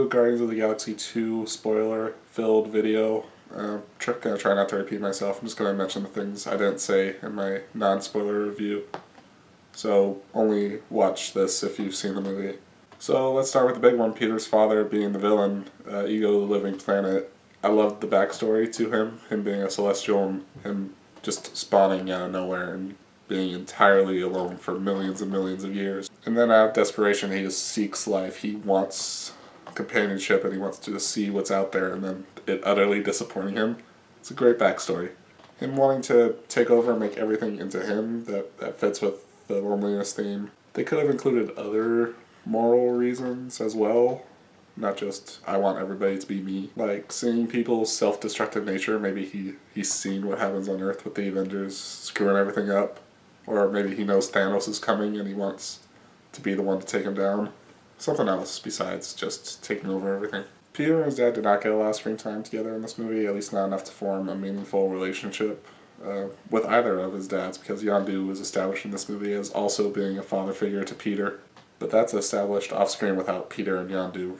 Guardians of the Galaxy 2 spoiler-filled video. Gonna try not to repeat myself. I'm just gonna mention the things I didn't say in my non-spoiler review. So only watch this if you've seen the movie. So let's start with the big one, Peter's father being the villain, Ego the Living Planet. I loved the backstory to him being a Celestial and him just spawning out of nowhere and being entirely alone for millions and millions of years. And then out of desperation, he just seeks life. He wants companionship and he wants to just see what's out there, and then it utterly disappointing him. It's a great backstory. Him wanting to take over and make everything into him, that fits with the loneliness theme. They could have included other moral reasons as well, not just I want everybody to be me. Like seeing people's self-destructive nature. Maybe he's seen what happens on Earth with the Avengers screwing everything up, or maybe he knows Thanos is coming and he wants to be the one to take him down. Something else besides just taking over everything. Peter and his dad did not get a lot of screen time together in this movie, at least not enough to form a meaningful relationship with either of his dads, because Yondu was established in this movie as also being a father figure to Peter. But that's established off-screen without Peter and Yondu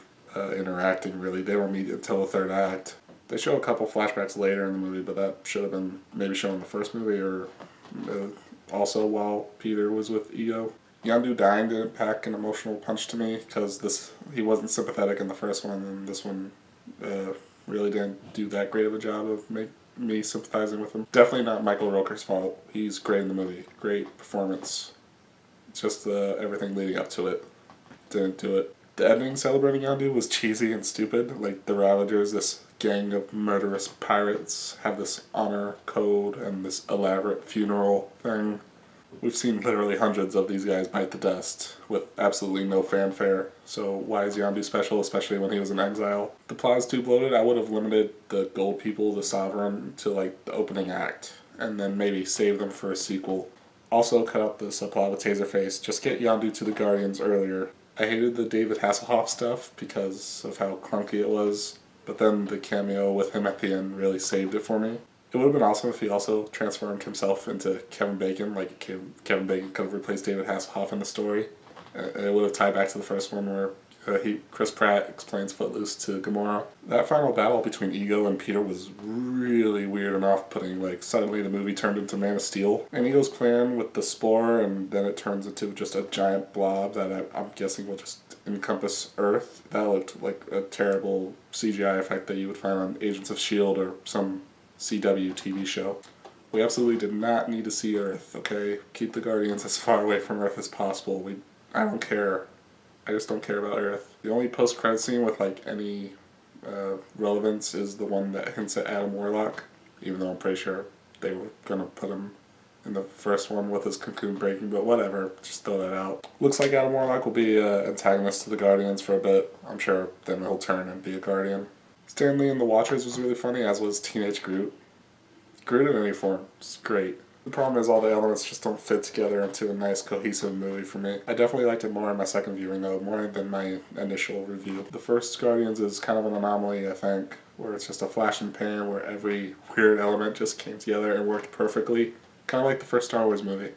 interacting, really. They don't meet until the third act. They show a couple flashbacks later in the movie, but that should have been maybe shown in the first movie or also while Peter was with Ego. Yondu dying didn't pack an emotional punch to me because he wasn't sympathetic in the first one, and this one really didn't do that great of a job of me sympathizing with him. Definitely not Michael Rooker's fault. He's great in the movie. Great performance. It's just everything leading up to it didn't do it. The ending celebrating Yondu was cheesy and stupid. Like the Ravagers, this gang of murderous pirates, have this honor code and this elaborate funeral thing. We've seen literally hundreds of these guys bite the dust with absolutely no fanfare, so why is Yondu special, especially when he was in exile? The plot is too bloated. I would have limited the Gold People, the Sovereign, to like the opening act, and then maybe save them for a sequel. Also cut out the subplot with Taserface. Just get Yondu to the Guardians earlier. I hated the David Hasselhoff stuff because of how clunky it was, but then the cameo with him at the end really saved it for me. It would have been awesome if he also transformed himself into Kevin Bacon, like Kevin Bacon could have replaced David Hasselhoff in the story. It would have tied back to the first one where Chris Pratt explains Footloose to Gamora. That final battle between Ego and Peter was really weird and off-putting. Like suddenly the movie turned into Man of Steel. And Ego's plan with the spore, and then it turns into just a giant blob that I'm guessing will just encompass Earth. That looked like a terrible CGI effect that you would find on Agents of S.H.I.E.L.D. or some CW TV show. We absolutely did not need to see Earth, okay? Keep the Guardians as far away from Earth as possible. I don't care. I just don't care about Earth. The only post-credit scene with like any relevance is the one that hints at Adam Warlock, even though I'm pretty sure they were gonna put him in the first one with his cocoon breaking, but whatever, just throw that out. Looks like Adam Warlock will be an antagonist to the Guardians for a bit. I'm sure then he'll turn and be a Guardian. Stan Lee in The Watchers was really funny, as was Teenage Groot. Groot in any form, it's great. The problem is all the elements just don't fit together into a nice cohesive movie for me. I definitely liked it more in my second viewing though, more than my initial review. The first Guardians is kind of an anomaly, I think, where it's just a flash in the pan where every weird element just came together and worked perfectly. Kind of like the first Star Wars movie.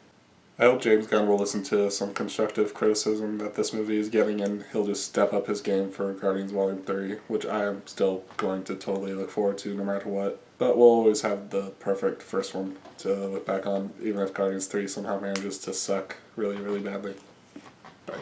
I hope James Gunn will listen to some constructive criticism that this movie is getting, and he'll just step up his game for Guardians Volume 3, which I am still going to totally look forward to no matter what. But we'll always have the perfect first one to look back on, even if Guardians 3 somehow manages to suck really, really badly. Bye.